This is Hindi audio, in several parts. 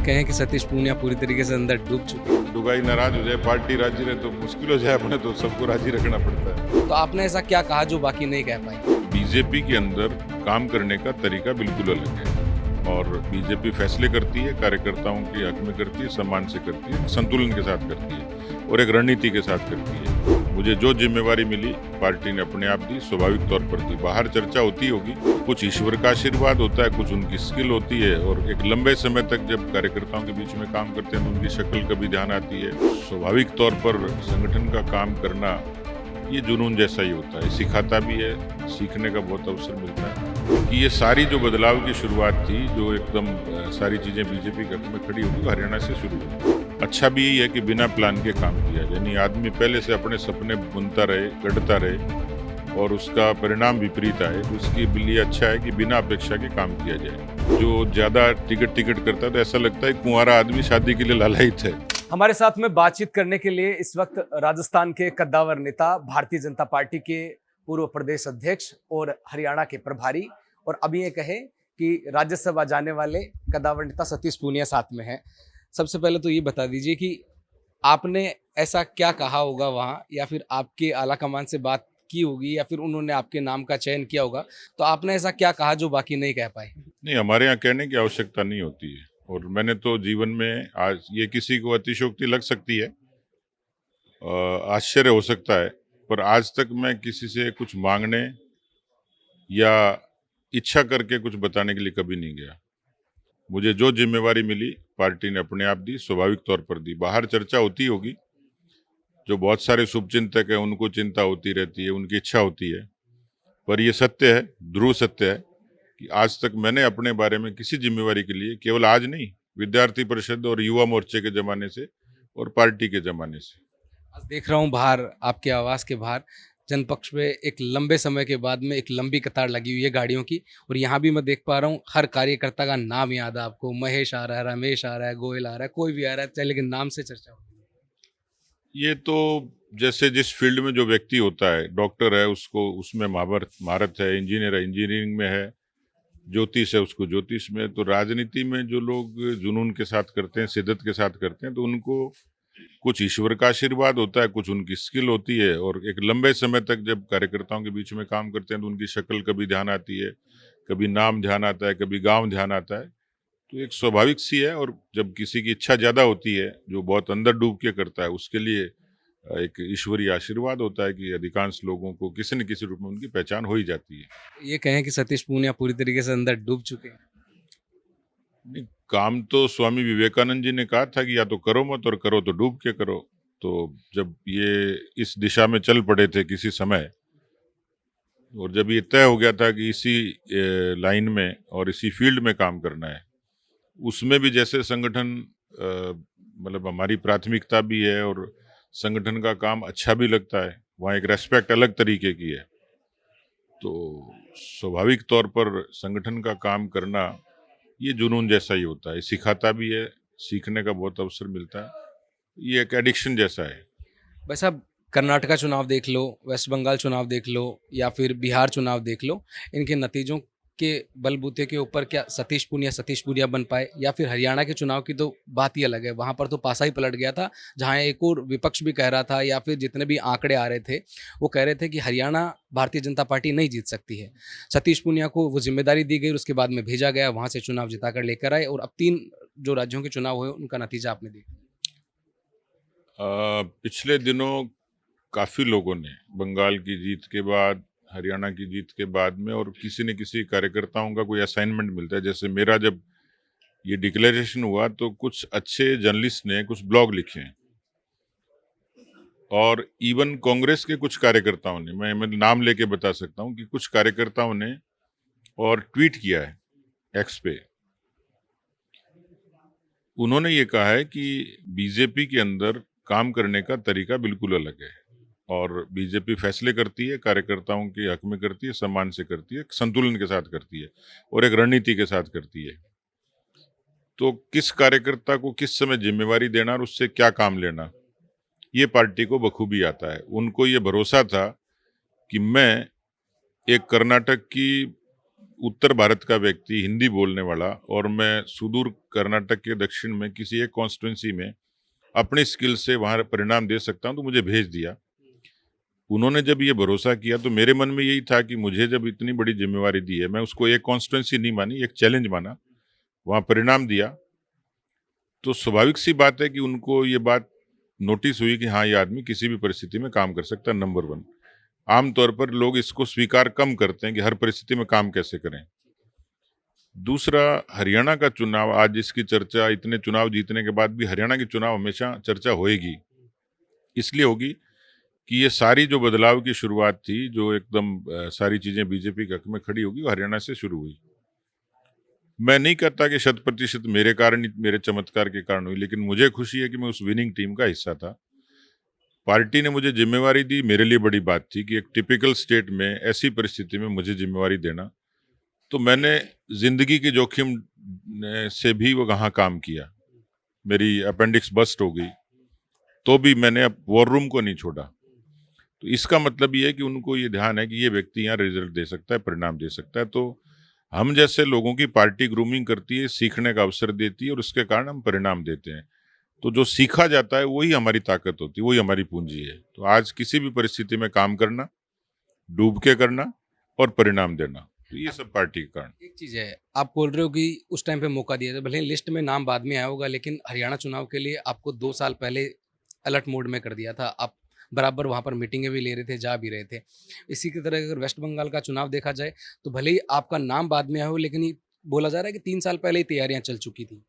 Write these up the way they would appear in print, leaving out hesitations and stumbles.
कहें कि सतीश पूनिया पूरी तरीके से अंदर डूब चुके हैं। दुगाई नाराज हो जाए, पार्टी राजी रहे तो मुश्किल हो जाए, अपने तो सबको राजी रखना पड़ता है। तो आपने ऐसा क्या कहा जो बाकी नहीं कह पाए? बीजेपी के अंदर काम करने का तरीका बिल्कुल अलग है और बीजेपी फैसले करती है, कार्यकर्ताओं के हक में करती है, सम्मान से करती है, संतुलन के साथ करती है और एक रणनीति के साथ करती है। मुझे जो जिम्मेवारी मिली पार्टी ने अपने आप दी, स्वाभाविक तौर पर दी। बाहर चर्चा होती होगी, कुछ ईश्वर का आशीर्वाद होता है, कुछ उनकी स्किल होती है और एक लंबे समय तक जब कार्यकर्ताओं के बीच में काम करते हैं तो उनकी शक्ल कभी ध्यान आती है। स्वाभाविक तौर पर संगठन का काम करना ये जुनून जैसा ही होता है, सिखाता भी है, सीखने का बहुत अवसर मिलता है कि ये सारी जो बदलाव की शुरुआत थी, जो एकदम सारी चीज़ें बीजेपी के हक में खड़ी होगी, हरियाणा से शुरू हुई। अच्छा भी यही है कि बिना प्लान के काम किया, यानी आदमी पहले से अपने सपने बुनता रहे, गढ़ता रहे और उसका परिणाम विपरीत आए, उसके लिए अच्छा है कि बिना अपेक्षा के काम किया जाए। जो ज़्यादा टिकट करता है तो ऐसा लगता है कुंवारा आदमी शादी के लिए लालायित है। हमारे साथ में बातचीत करने के लिए इस वक्त राजस्थान के कद्दावर नेता, भारतीय जनता पार्टी के पूर्व प्रदेश अध्यक्ष और हरियाणा के प्रभारी और अभी ये कहें कि राज्यसभा जाने वाले कद्दावर नेता सतीश पूनिया साथ में हैं। सबसे पहले तो ये बता दीजिए कि आपने ऐसा क्या कहा होगा वहाँ, या फिर आपके आला कमान से बात की होगी, या फिर उन्होंने आपके नाम का चयन किया होगा, तो आपने ऐसा क्या कहा जो बाकी नहीं कह पाए? नहीं, हमारे यहाँ कहने की आवश्यकता नहीं होती है और मैंने तो जीवन में, आज ये किसी को अतिशयोक्ति लग सकती है, आश्चर्य हो सकता है, पर आज तक मैं किसी से कुछ मांगने या इच्छा करके कुछ बताने के लिए कभी नहीं गया। मुझे जो जिम्मेवारी मिली पार्टी ने अपने आप दी, स्वाभाविक तौर पर दी। बाहर चर्चा होती होगी, जो बहुत सारे शुभचिंतक हैं उनको चिंता होती रहती है, उनकी इच्छा होती है, पर यह सत्य है, ध्रुव सत्य है कि आज तक मैंने अपने बारे में किसी जिम्मेवारी के लिए, केवल आज नहीं, विद्यार्थी परिषद और युवा मोर्चे के जमाने से और पार्टी के जमाने से। आज देख रहा हूँ बाहर, आपके आवास के बाहर जनपक्ष में एक लंबे समय के बाद में एक लंबी कतार लगी हुई है गाड़ियों की, और यहाँ भी मैं देख पा रहा हूँ हर कार्यकर्ता का नाम याद है आपको। महेश आ रहा है, रमेश आ रहा है, गोयल आ रहा है, कोई भी आ रहा है, चाहे लेकिन नाम से चर्चा होती है। ये तो जैसे जिस फील्ड में जो व्यक्ति होता है, डॉक्टर है उसको उसमें महारत है, इंजीनियर है इंजीनियरिंग में है, ज्योतिष है उसको ज्योतिष में, तो राजनीति में जो लोग जुनून के साथ करते हैं, शिद्दत के साथ करते हैं, तो उनको कुछ ईश्वर का आशीर्वाद होता है, कुछ उनकी स्किल होती है और एक लंबे समय तक जब कार्यकर्ताओं के बीच में काम करते हैं तो उनकी शक्ल कभी ध्यान आती है, कभी नाम ध्यान आता है, कभी गांव ध्यान आता है, तो एक स्वाभाविक सी है। और जब किसी की इच्छा ज्यादा होती है, जो बहुत अंदर डूब के करता है, उसके लिए एक ईश्वरीय आशीर्वाद होता है कि अधिकांश लोगों को किसी न किसी रूप में उनकी पहचान हो ही जाती है। ये कहें कि सतीश पूनिया पूरी तरीके से अंदर डूब चुके हैं। नहीं, काम तो स्वामी विवेकानंद जी ने कहा था कि या तो करो मत, और करो तो डूब के करो। तो जब ये इस दिशा में चल पड़े थे किसी समय, और जब ये तय हो गया था कि इसी लाइन में और इसी फील्ड में काम करना है, उसमें भी जैसे संगठन, मतलब हमारी प्राथमिकता भी है और संगठन का काम अच्छा भी लगता है, वहाँ एक रेस्पेक्ट अलग तरीके की है, तो स्वाभाविक तौर पर संगठन का काम करना ये जुनून जैसा ही होता है, सिखाता भी है, सीखने का बहुत अवसर मिलता है, ये एक एडिक्शन जैसा है। वैसे आप कर्नाटका चुनाव देख लो, वेस्ट बंगाल चुनाव देख लो, या फिर बिहार चुनाव देख लो, इनके नतीजों के बलबूते के ऊपर क्या सतीश पूनिया बन पाए? या फिर हरियाणा के चुनाव की तो बात ही अलग है, वहां पर तो पासा ही पलट गया था, जहां एक और विपक्ष भी कह रहा था, या फिर जितने भी आंकड़े आ रहे थे वो कह रहे थे कि हरियाणा भारतीय जनता पार्टी नहीं जीत सकती है। सतीश पूनिया को वो जिम्मेदारी दी गई, उसके बाद में भेजा गया, वहां से चुनाव जिताकर लेकर आए, और अब 3 जो राज्यों के चुनाव हुए उनका नतीजा आपने देखा। पिछले दिनों काफी लोगों ने बंगाल की जीत के बाद, हरियाणा की जीत के बाद में, और किसी न किसी कार्यकर्ताओं का कोई असाइनमेंट मिलता है, जैसे मेरा जब ये डिक्लेरेशन हुआ तो कुछ अच्छे जर्नलिस्ट ने कुछ ब्लॉग लिखे हैं और इवन कांग्रेस के कुछ कार्यकर्ताओं ने, मैं नाम लेके बता सकता हूं कि कुछ कार्यकर्ताओं ने और ट्वीट किया है एक्स पे। उन्होंने ये कहा है कि बीजेपी के अंदर काम करने का तरीका बिल्कुल अलग है और बीजेपी फैसले करती है, कार्यकर्ताओं के हक में करती है, सम्मान से करती है, संतुलन के साथ करती है और एक रणनीति के साथ करती है। तो किस कार्यकर्ता को किस समय जिम्मेवारी देना और उससे क्या काम लेना, ये पार्टी को बखूबी आता है। उनको ये भरोसा था कि मैं एक कर्नाटक की उत्तर भारत का व्यक्ति, हिंदी बोलने वाला, और मैं सुदूर कर्नाटक के दक्षिण में किसी एक कॉन्स्टिट्यूंसी में अपनी स्किल से वहाँ परिणाम दे सकता हूँ, तो मुझे भेज दिया। उन्होंने जब ये भरोसा किया तो मेरे मन में यही था कि मुझे जब इतनी बड़ी जिम्मेवारी दी है, मैं उसको एक कॉन्स्टिट्यूंसी नहीं मानी, एक चैलेंज माना, वहाँ परिणाम दिया, तो स्वाभाविक सी बात है कि उनको ये बात नोटिस हुई कि हाँ, ये आदमी किसी भी परिस्थिति में काम कर सकता है। नंबर वन, आमतौर पर लोग इसको स्वीकार कम करते हैं कि हर परिस्थिति में काम कैसे करें। दूसरा, हरियाणा का चुनाव, आज इसकी चर्चा, इतने चुनाव जीतने के बाद भी हरियाणा की चुनाव हमेशा चर्चा होएगी। इसलिए होगी कि ये सारी जो बदलाव की शुरुआत थी, जो एकदम सारी चीजें बीजेपी के हक में खड़ी होगी, वो हरियाणा से शुरू हुई। मैं नहीं कहता कि 100% मेरे कारण, मेरे चमत्कार के कारण हुई, लेकिन मुझे खुशी है कि मैं उस विनिंग टीम का हिस्सा था। पार्टी ने मुझे जिम्मेवारी दी, मेरे लिए बड़ी बात थी कि एक टिपिकल स्टेट में ऐसी परिस्थिति में मुझे जिम्मेवारी देना, तो मैंने जिंदगी के जोखिम से भी वो वहाँ काम किया। मेरी अपेंडिक्स बस्ट हो गई तो भी मैंने अब वॉर रूम को नहीं छोड़ा। तो इसका मतलब ये है कि उनको ये ध्यान है कि ये व्यक्ति यहाँ रिजल्ट दे सकता है, परिणाम दे सकता है। तो हम जैसे लोगों की पार्टी ग्रूमिंग करती है, सीखने का अवसर देती है, और उसके कारण हम परिणाम देते हैं। तो जो सीखा जाता है वही हमारी ताकत होती है, वही हमारी पूंजी है। तो आज किसी भी परिस्थिति में काम करना, डूब के करना और परिणाम देना, तो ये सब पार्टी के कारण। एक चीज़ है, आप बोल रहे हो कि उस टाइम पे मौका दिया था, भले ही लिस्ट में नाम बाद में आया होगा, लेकिन हरियाणा चुनाव के लिए आपको 2 साल पहले अलर्ट मोड में कर दिया था। आप बराबर वहाँ पर मीटिंगें भी ले रहे थे, जा भी रहे थे। इसी की तरह अगर वेस्ट बंगाल का चुनाव देखा जाए, तो भले ही आपका नाम बाद में आया हो, लेकिन ये बोला जा रहा है कि 3 साल पहले ही तैयारियाँ चल चुकी थी।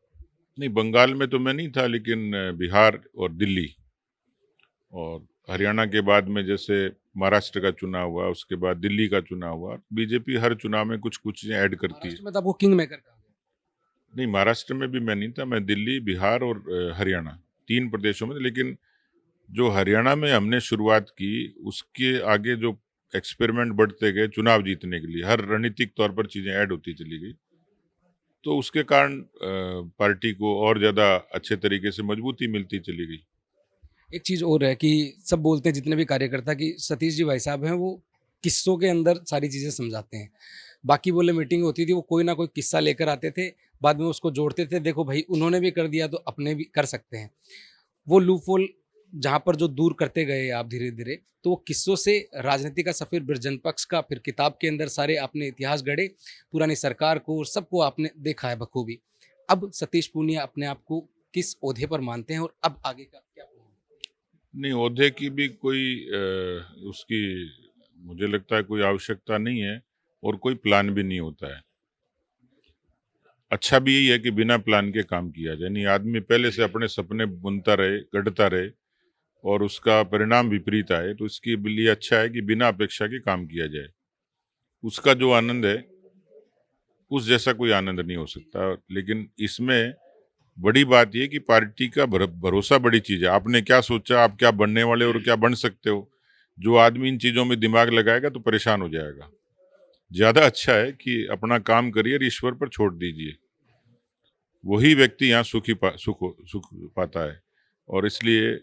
नहीं, बंगाल में तो मैं नहीं था, लेकिन बिहार और दिल्ली और हरियाणा के बाद में जैसे महाराष्ट्र का चुनाव हुआ, उसके बाद दिल्ली का चुनाव हुआ। बीजेपी हर चुनाव में कुछ कुछ चीजें ऐड करती है। महाराष्ट्र में तो आपको किंग मेकर कहा गया। नहीं, महाराष्ट्र में भी मैं नहीं था, मैं दिल्ली, बिहार और हरियाणा, 3 प्रदेशों में। लेकिन जो हरियाणा में हमने शुरुआत की, उसके आगे जो एक्सपेरिमेंट बढ़ते गए चुनाव जीतने के लिए, हर रणनीतिक तौर पर चीजें ऐड होती चली गई, तो उसके कारण पार्टी को और ज्यादा अच्छे तरीके से मजबूती मिलती चली गई। एक चीज़ और है कि सब बोलते हैं जितने भी कार्यकर्ता कि सतीश जी भाई साहब हैं, वो किस्सों के अंदर सारी चीज़ें समझाते हैं। बाकी बोले मीटिंग होती थी, वो कोई ना कोई किस्सा लेकर आते थे, बाद में उसको जोड़ते थे, देखो भाई उन्होंने भी कर दिया तो अपने भी कर सकते हैं। वो लूपहोल जहाँ पर जो दूर करते गए आप धीरे-धीरे, तो वो किस्सों से राजनीति का सफ़र बिरजन पक्ष का, फिर किताब के अंदर सारे आपने इतिहास गढ़े, पुरानी सरकार को, सबको आपने देखा है बखूबी। अब सतीश पूनिया अपने आप को किस ओहदे पर मानते हैं और अब आगे का क्या प्लान है? नहीं, ओहदे की भी कोई उसकी मुझे लगता है कोई आवश्यकता नहीं है, और कोई प्लान भी नहीं होता है। अच्छा भी यही है कि बिना प्लान के काम किया जाए। नहीं, आदमी पहले से अपने सपने बुनता रहे, गढ़ता रहे, और उसका परिणाम विपरीत आए, तो इसके लिए अच्छा है कि बिना अपेक्षा के काम किया जाए। उसका जो आनंद है, उस जैसा कोई आनंद नहीं हो सकता। लेकिन इसमें बड़ी बात यह कि पार्टी का भरोसा बड़ी चीज है। आपने क्या सोचा, आप क्या बनने वाले और क्या बन सकते हो, जो आदमी इन चीजों में दिमाग लगाएगा तो परेशान हो जाएगा। ज्यादा अच्छा है कि अपना काम करिए और ईश्वर पर छोड़ दीजिए। वही व्यक्ति यहाँ सुख पाता है। और इसलिए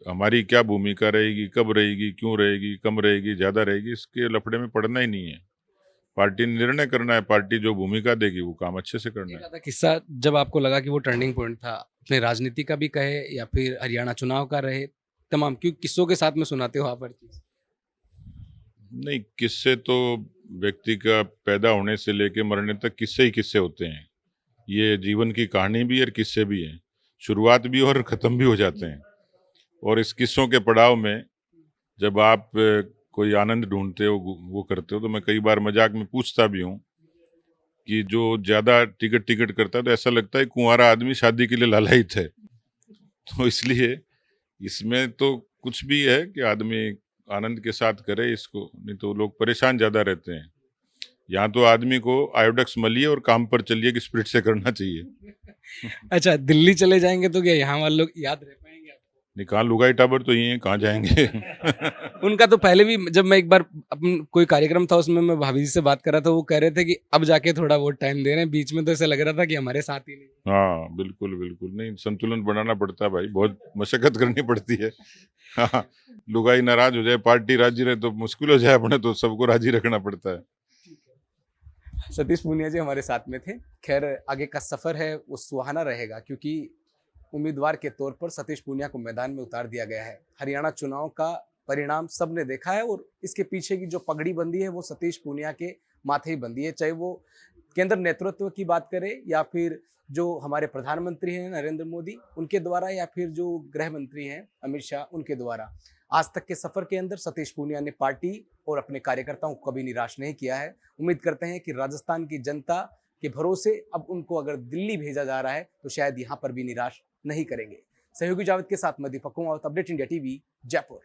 हमारी क्या भूमिका रहेगी, कब रहेगी, क्यों रहेगी, कम रहेगी, ज्यादा रहेगी, इसके लफड़े में पड़ना ही नहीं है। पार्टी ने निर्णय करना है, पार्टी जो भूमिका देगी वो काम अच्छे से करना एक है। आधा किस्सा जब आपको लगा कि वो टर्निंग पॉइंट था, अपने राजनीति का भी कहे या फिर हरियाणा चुनाव का रहे, तमाम क्योंकि किस्सों के साथ में सुनाते हो आप हर चीज़। नहीं, किस्से तो व्यक्ति का पैदा होने से लेके मरने तक किस्से ही किस्से होते हैं। ये जीवन की कहानी भी है और किस्से भी हैं, शुरुआत भी और ख़त्म भी हो जाते हैं। और इस किस्सों के पड़ाव में जब आप कोई आनंद ढूंढते हो, वो करते हो, तो मैं कई बार मजाक में पूछता भी हूँ कि जो ज़्यादा टिकट करता है तो ऐसा लगता है कुंवारा आदमी शादी के लिए लालायित है। तो इसलिए इसमें तो कुछ भी है कि आदमी आनंद के साथ करे इसको, नहीं तो लोग परेशान ज़्यादा रहते हैं। यहाँ तो आदमी को आयोडेक्स मलिए और काम पर चलिए कि स्प्रिट से करना चाहिए। अच्छा, दिल्ली चले जाएंगे तो क्या यहाँ वाले लोग याद रह पाएंगे आपको? नहीं, कहाँ लुगाई टाबर तो ये हैं, कहाँ जाएंगे। उनका तो पहले भी, जब मैं एक बार अपन कोई कार्यक्रम था उसमें मैं भाभी जी से बात कर रहा था, वो कह रहे थे कि अब जाके थोड़ा बहुत टाइम दे रहे हैं, बीच में तो ऐसा लग रहा था कि हमारे साथ ही नहीं। हाँ, बिल्कुल बिल्कुल। नहीं, संतुलन बनाना पड़ता है भाई, बहुत मशक्कत करनी पड़ती है। हाँ, लुगाई नाराज हो जाए, पार्टी राजी रहे तो मुश्किल हो जाए, अपने तो सबको राजी रखना पड़ता है। सतीश पूनिया जी हमारे साथ में थे। खैर आगे का सफ़र है वो सुहाना रहेगा, क्योंकि उम्मीदवार के तौर पर सतीश पूनिया को मैदान में उतार दिया गया है। हरियाणा चुनाव का परिणाम सबने देखा है और इसके पीछे की जो पगड़ी बंधी है वो सतीश पूनिया के माथे ही बंधी है, चाहे वो केंद्र नेतृत्व की बात करें या फिर जो हमारे प्रधानमंत्री हैं नरेंद्र मोदी उनके द्वारा, या फिर जो गृह मंत्री हैं अमित शाह उनके द्वारा। आज तक के सफर के अंदर सतीश पूनिया ने पार्टी और अपने कार्यकर्ताओं को कभी निराश नहीं किया है। उम्मीद करते हैं कि राजस्थान की जनता के भरोसे अब उनको अगर दिल्ली भेजा जा रहा है तो शायद यहाँ पर भी निराश नहीं करेंगे। सहयोगी जावेद के साथ मैं Deepak Kumar, update India TV, Jaipur.